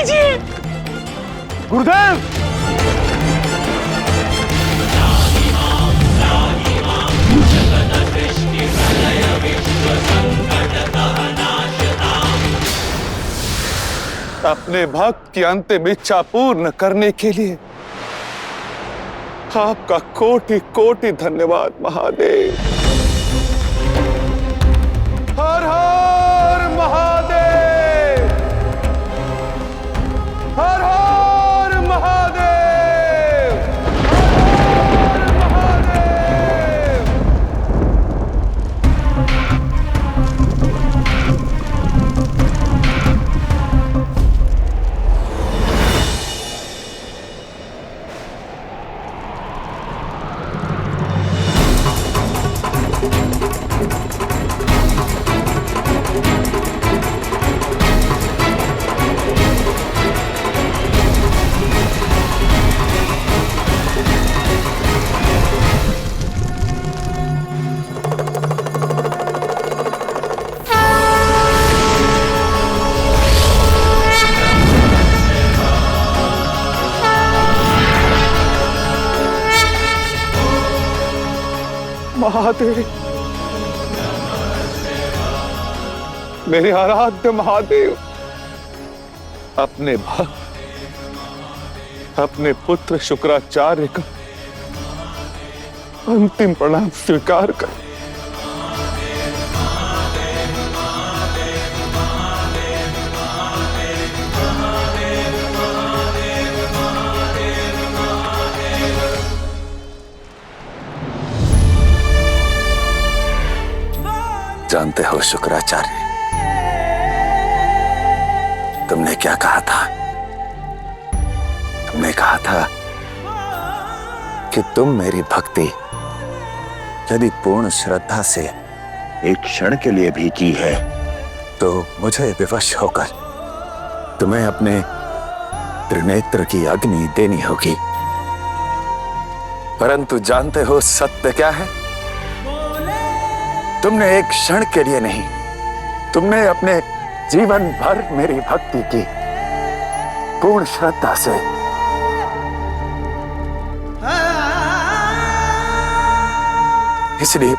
कीजिए। गुरुदेव! अपने भक्त की अंतिम इच्छा पूर्ण करने के लिए आपका कोटि कोटि धन्यवाद महादेव। हर हर महादेव! हर हर महादेव! हर हर महादेव! महादेव, मेरे आराध्य महादेव, अपने भक्त, अपने पुत्र शुक्राचार्य का अंतिम प्रणाम स्वीकार कर। जानते हो शुक्राचार्य, तुमने क्या कहा था? तुमने कहा था कि तुम मेरी भक्ति यदि पूर्ण श्रद्धा से एक क्षण के लिए भी की है तो मुझे विवश होकर तुम्हें अपने त्रिनेत्र की अग्नि देनी होगी। परंतु जानते हो सत्य क्या है? तुमने एक क्षण के लिए नहीं, तुमने अपने जीवन भर मेरी भक्ति की पूर्ण श्रद्धा से। इसलिए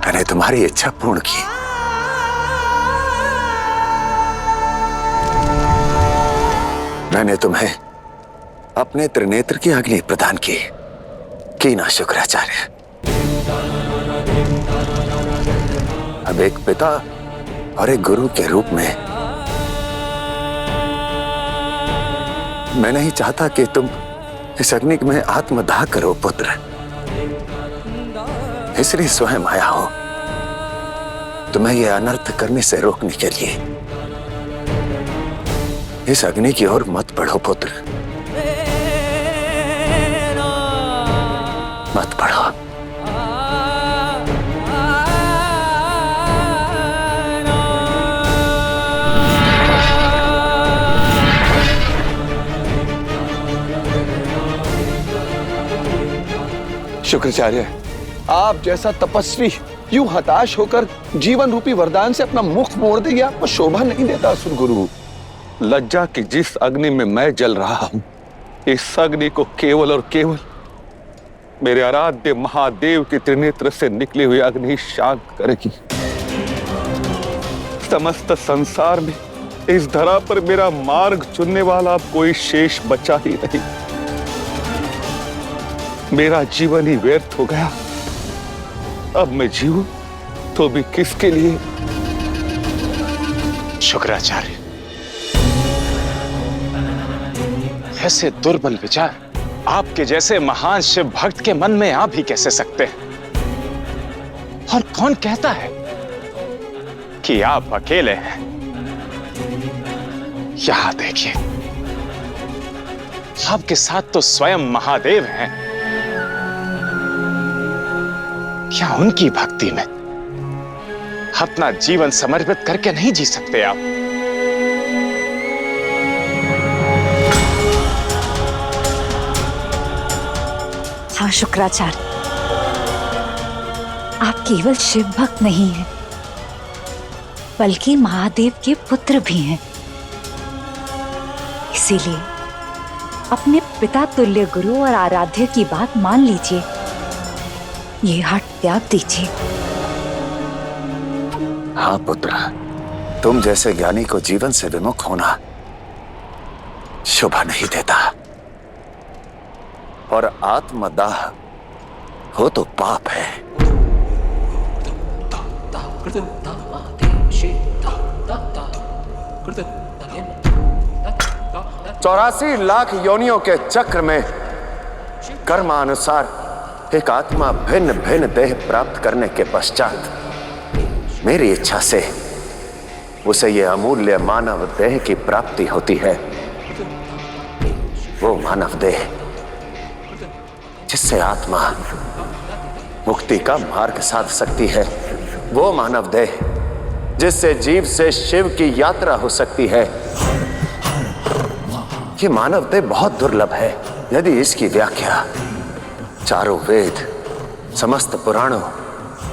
मैंने तुम्हारी इच्छा पूर्ण की। मैंने तुम्हें अपने त्रिनेत्र की अग्नि प्रदान की ना शुक्राचार्य। अब एक पिता और एक गुरु के रूप में मैं नहीं चाहता कि तुम इस अग्नि में आत्मदाह करो पुत्र, इसलिए स्वयं आया हो तुम्हें यह अनर्थ करने से रोकने के लिए। इस अग्नि की ओर मत बढ़ो पुत्र, मत बढ़ो। शुक्राचार्य, आप जैसा तपस्वी यूं हताश होकर जीवन रूपी वरदान से अपना मुख मोड़ दे, आपको शोभा नहीं देता असुर गुरु। लज्जा की जिस अग्नि में मैं जल रहा हूं, इस अग्नि को केवल और केवल मेरे आराध्य महादेव के त्रिनेत्र से निकली हुई अग्नि शांत करेगी। समस्त संसार में इस धरा पर मेरा मार्ग चुनने वाला अब कोई शेष बचा ही नहीं। मेरा जीवन ही व्यर्थ हो गया। अब मैं जीऊं तो भी किसके लिए? शुक्राचार्य, ऐसे दुर्बल विचार आपके जैसे महान शिव भक्त के मन में आ भी कैसे सकते हैं? और कौन कहता है कि आप अकेले हैं? यहां देखिए, आपके साथ तो स्वयं महादेव हैं। क्या उनकी भक्ति में अपना जीवन समर्पित करके नहीं जी सकते आप? हाँ शुक्राचार्य, आप केवल शिव भक्त नहीं हैं, बल्कि महादेव के पुत्र भी हैं। इसीलिए अपने पिता तुल्य गुरु और आराध्य की बात मान लीजिए, ये हट त्याग दीजिए। हाँ पुत्र, तुम जैसे ज्ञानी को जीवन से विमुख होना शोभा नहीं देता, और आत्मदाह हो तो पाप है। 84 लाख योनियों के चक्र में कर्मानुसार एक आत्मा भिन्न भिन्न देह प्राप्त करने के पश्चात मेरी इच्छा से उसे यह अमूल्य मानव देह की प्राप्ति होती है। वो मानव देह जिससे आत्मा मुक्ति का मार्ग साध सकती है, वो मानव देह जिससे जीव से शिव की यात्रा हो सकती है। ये मानव देह बहुत दुर्लभ है। यदि इसकी व्याख्या चारों वेद, समस्त पुराणों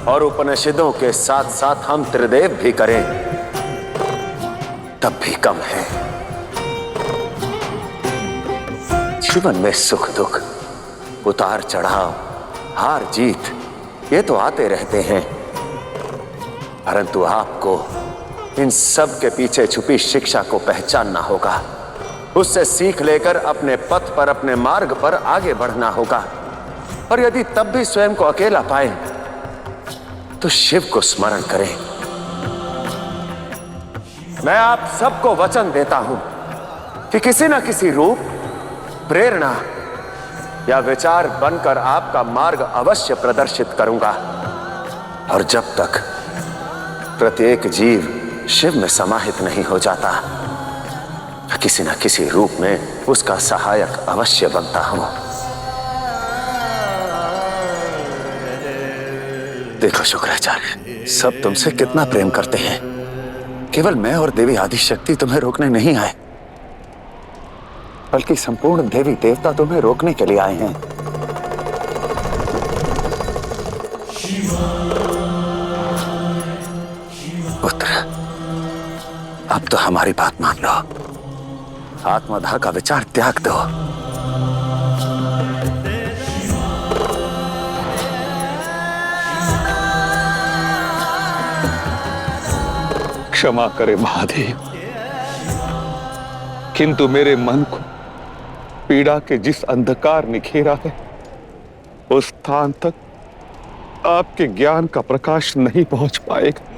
और उपनिषदों के साथ साथ हम त्रिदेव भी करें तब भी कम है। जीवन में सुख दुख, उतार चढ़ाव, हार जीत ये तो आते रहते हैं, परंतु आपको इन सब के पीछे छुपी शिक्षा को पहचानना होगा। उससे सीख लेकर अपने पथ पर, अपने मार्ग पर आगे बढ़ना होगा। और यदि तब भी स्वयं को अकेला पाए तो शिव को स्मरण करें। मैं आप सबको वचन देता हूं कि किसी न किसी रूप, प्रेरणा या विचार बनकर आपका मार्ग अवश्य प्रदर्शित करूंगा। और जब तक प्रत्येक जीव शिव में समाहित नहीं हो जाता, किसी न किसी रूप में उसका सहायक अवश्य बनता हूं। देखो शुक्राचार्य, सब तुमसे कितना प्रेम करते हैं। केवल मैं और देवी आदिशक्ति तुम्हें रोकने नहीं आए, बल्कि संपूर्ण देवी देवता तुम्हें रोकने के लिए आए हैं। पुत्र, अब तो हमारी बात मान लो। आत्मदाह का विचार त्याग दो। क्षमा करे महादेव, किंतु मेरे मन को पीड़ा के जिस अंधकार ने घेरा है, उस स्थान तक आपके ज्ञान का प्रकाश नहीं पहुंच पाएगा।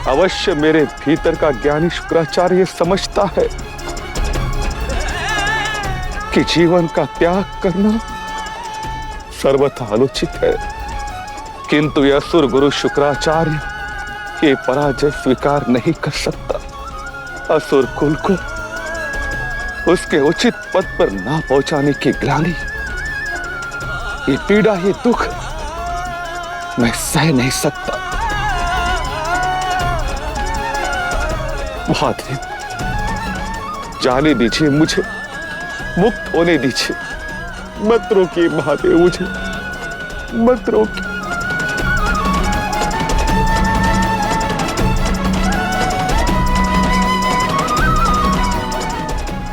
अवश्य मेरे भीतर का ज्ञानी शुक्राचार्य समझता है कि जीवन का त्याग करना सर्वथा अनुचित है, किंतु यह असुर गुरु शुक्राचार्य ये पराजय स्वीकार नहीं कर सकता। असुर कुल को उसके उचित पद पर ना पहुंचाने की ग्लानि, ये पीड़ा, ये दुख मैं सह नहीं सकता। महादेव, जाने दीजिए मुझे, मुक्त होने दीजिए। मत रोकिए महादेव, मुझे मत रोकिए।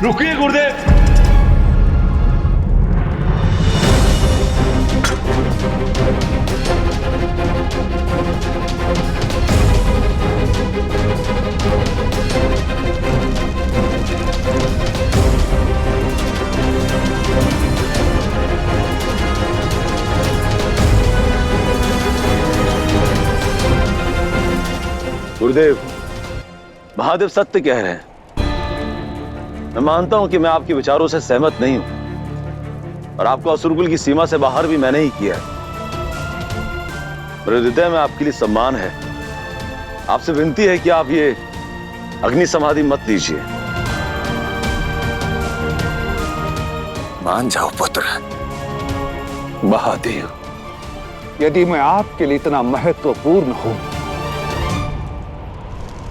रुकिए गुरुदेव। गुरुदेव, महादेव सत्य कह रहे हैं। मैं मानता हूं कि मैं आपके विचारों से सहमत नहीं हूं, और आपको असुरकुल की सीमा से बाहर भी मैंने ही किया है। मेरे हृदय में आपके लिए सम्मान है। आपसे विनती है कि आप ये अग्नि समाधि मत लीजिए। मान जाओ पुत्र। महादेव, यदि मैं आपके लिए इतना महत्वपूर्ण हूं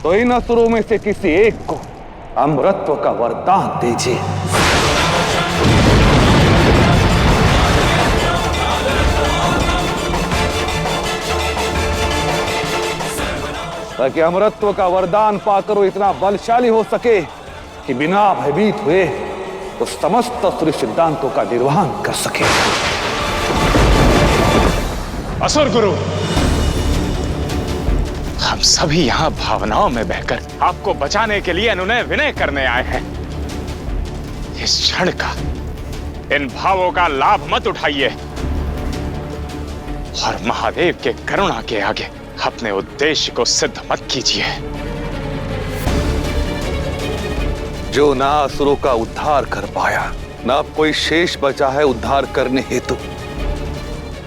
तो इन असुरों में से किसी एक को अमरत्व का वरदान दीजिए। ताकि अमरत्व का वरदान पाकर वो इतना बलशाली हो सके कि बिना भयभीत हुए वो समस्त असुरी सिद्धांतों का निर्वहन कर सके। असुर गुरु, हम सभी यहां भावनाओं में बहकर आपको बचाने के लिए अनुनय विनय करने आए हैं। इस क्षण का, इन भावों का लाभ मत उठाइए और महादेव के करुणा के आगे अपने उद्देश्य को सिद्ध मत कीजिए। जो ना असुरों का उद्धार कर पाया, ना कोई शेष बचा है उद्धार करने हेतु,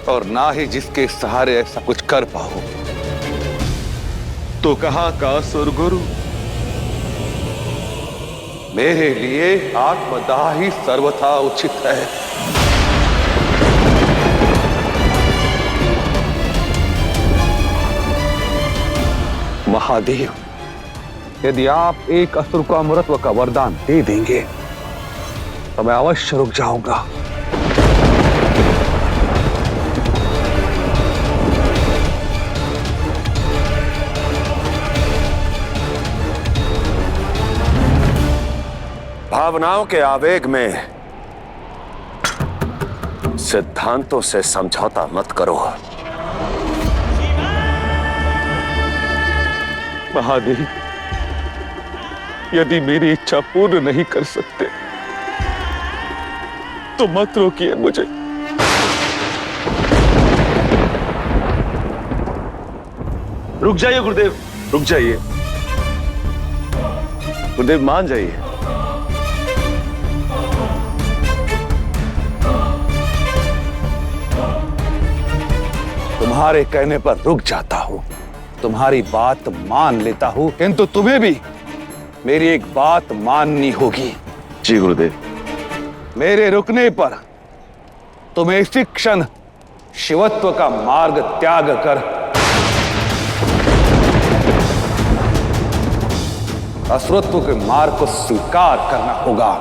और ना ही जिसके सहारे ऐसा कुछ कर पाओ, तो कहा का असुर गुरु, मेरे लिए आत्मदाह ही सर्वथा उचित है। महादेव, यदि आप एक असुर को अमरत्व का वरदान दे देंगे तो मैं अवश्य रुक जाऊंगा। भावनाओं के आवेग में सिद्धांतों से समझौता मत करो। महादेव, यदि मेरी इच्छा पूर्ण नहीं कर सकते तो मत रोकिए मुझे। रुक जाइए गुरुदेव, रुक जाइए गुरुदेव, मान जाइए। तुम्हारे कहने पर रुक जाता हूं, तुम्हारी बात मान लेता हूं, किंतु तुम्हें भी मेरी एक बात माननी होगी। जी गुरुदेव। मेरे रुकने पर तुम्हें इसी क्षण शिवत्व का मार्ग त्याग कर असुरत्व के मार्ग को स्वीकार करना होगा।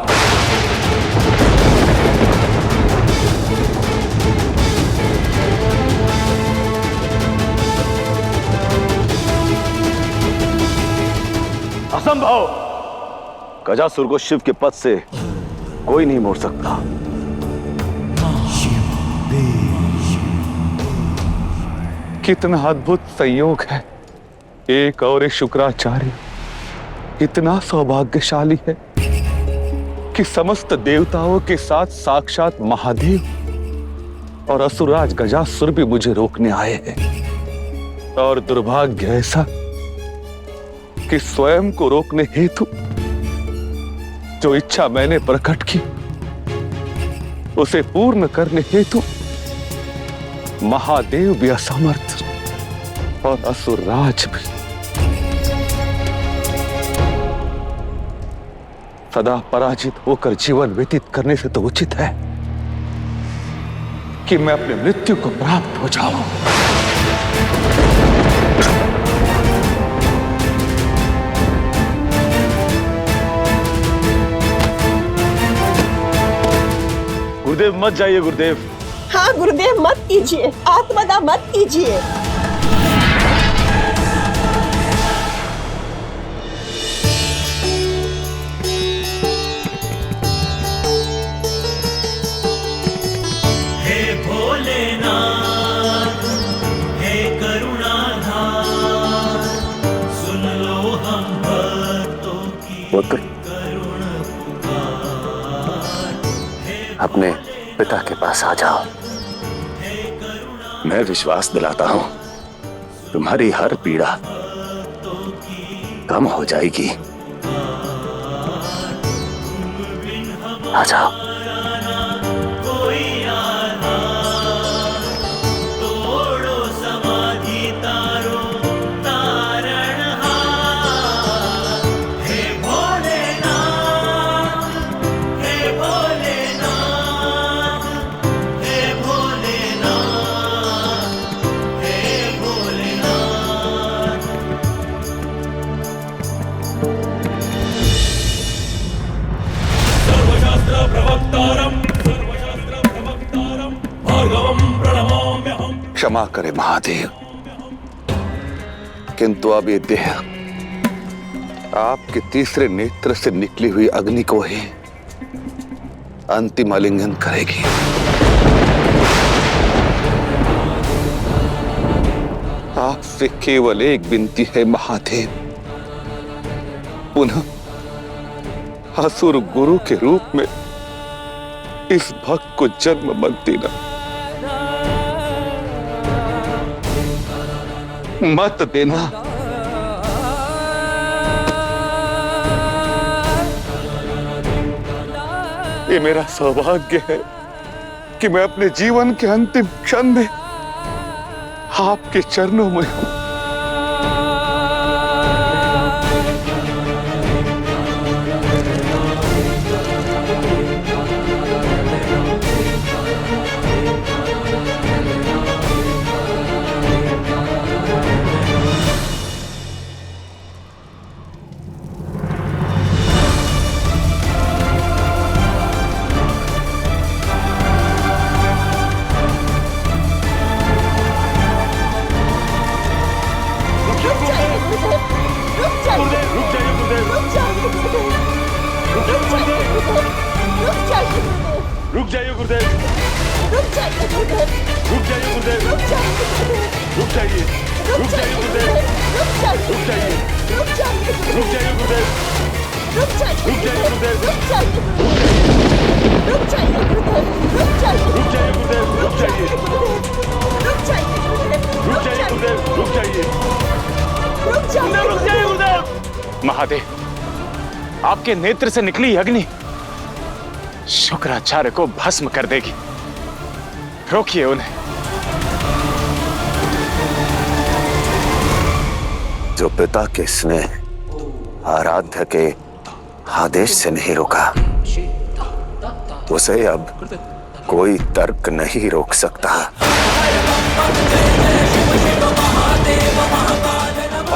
असंभव! गजासुर को शिव के पद से कोई नहीं मोड़ सकता। कितना अद्भुत संयोग है, एक और एक शुक्राचार्य इतना सौभाग्यशाली है कि समस्त देवताओं के साथ साक्षात महादेव और असुरराज गजासुर भी मुझे रोकने आए हैं। और दुर्भाग्य ऐसा कि स्वयं को रोकने हेतु जो इच्छा मैंने प्रकट की उसे पूर्ण करने हेतु महादेव भी असमर्थ और असुरराज भी। सदा पराजित होकर जीवन व्यतीत करने से तो उचित है कि मैं अपने मृत्यु को प्राप्त हो जाऊं। गुरुदेव मत जाइए गुरुदेव। हाँ गुरुदेव, मत कीजिए, आत्मदाह मत कीजिए। हे भोलेनाथ, हे करुणाधार, सुन लो हम भक्तों की करुण पुकार। अपने पिता के पास आ जाओ। मैं विश्वास दिलाता हूं तुम्हारी हर पीड़ा कम हो जाएगी। आ जाओ। तोड़ो समाधि तारो तारणहार। हे भोलेनाथ, हे भोलेनाथ, हे भोलेनाथ, हे भोलेनाथ। सर्वशास्त्र प्रवक्तारं भार्गवं प्रणमाम्यहम्। क्षमा करे महादेव, किंतु अब ये देह आपके तीसरे नेत्र से निकली हुई अग्नि को ही अंतिम आलिंगन करेगी। आपसे केवल एक विनती है महादेव, पुनः असुर गुरु के रूप में इस भक्त को जन्म मत देना, मत देना। ये मेरा सौभाग्य है कि मैं अपने जीवन के अंतिम क्षण में आपके चरणों में हूं। रुक जाइए गुरुदेव, रुक जाइए गुरुदेव, रुक जाइए गुरुदेव, रुक जाइए गुरुदेव, रुक जाइए, रुक जाइए गुरुदेव, रुक जाइए, रुक जाइए, रुक जाइए, रुक जाइए गुरुदेव, रुक जाइए, रुक जाइए गुरुदेव, रुक जाइए, रुक जाइए गुरुदेव, रुक जाइए, रुक जाइए गुरुदेव, रुक जाइए, रुक जाइए गुरुदेव, रुक जाइए गुरुदेव, रुक जाइए, रुक जाइए, रुक जाइए गुरुदेव। महादेव, आपके नेत्र से निकली अग्नि शुक्राचार्य को भस्म कर देगी। रोकिए उन्हें। जो पिता के स्नेह आराध्य के आदेश से नहीं रुका, उसे अब कोई तर्क नहीं रोक सकता।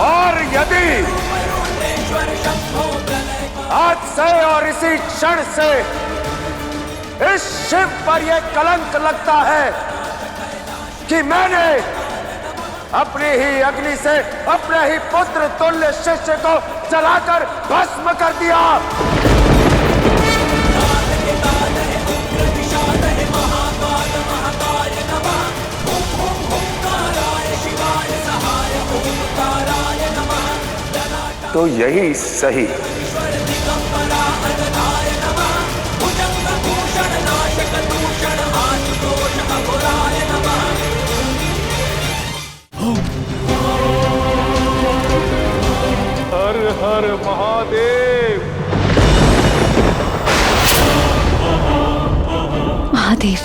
और यदि आज से और इसी क्षण से इस शिव पर यह कलंक लगता है कि मैंने अपनी ही अग्नि से अपने ही पुत्र तुल्य शिष्य को जलाकर भस्म कर दिया, तो यही सही हर हर महादेव। महादेव,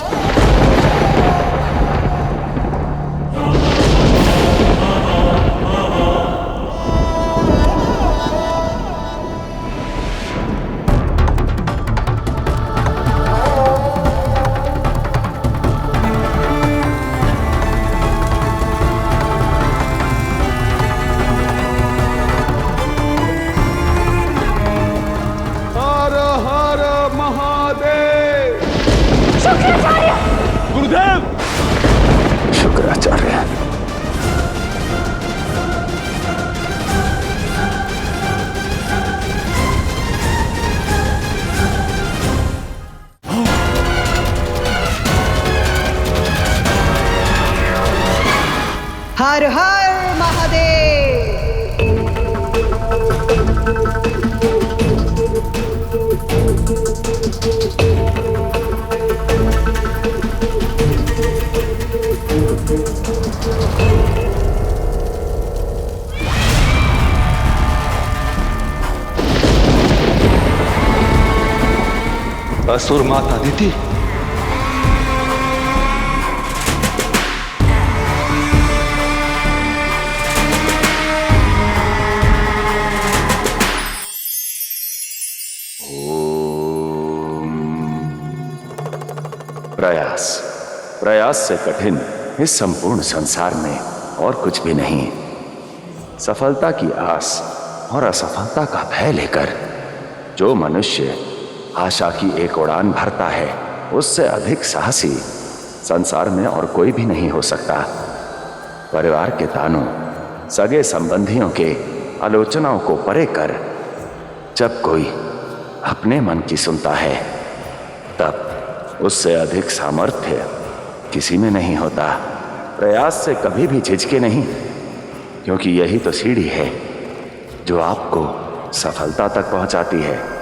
हर हर महादेव। गुरुदेव, शुक्राचार्य। हर हर महादेव। असुर माता दीदी, प्रयास से कठिन इस संपूर्ण संसार में और कुछ भी नहीं। सफलता की आस और असफलता का भय लेकर जो मनुष्य आशा की एक उड़ान भरता है, उससे अधिक साहसी संसार में और कोई भी नहीं हो सकता। परिवार के तानों, सगे संबंधियों के आलोचनाओं को परे कर जब कोई अपने मन की सुनता है तब उससे अधिक सामर्थ्य किसी में नहीं होता। प्रयास से कभी भी झिझके नहीं, क्योंकि यही तो सीढ़ी है जो आपको सफलता तक पहुंचाती है।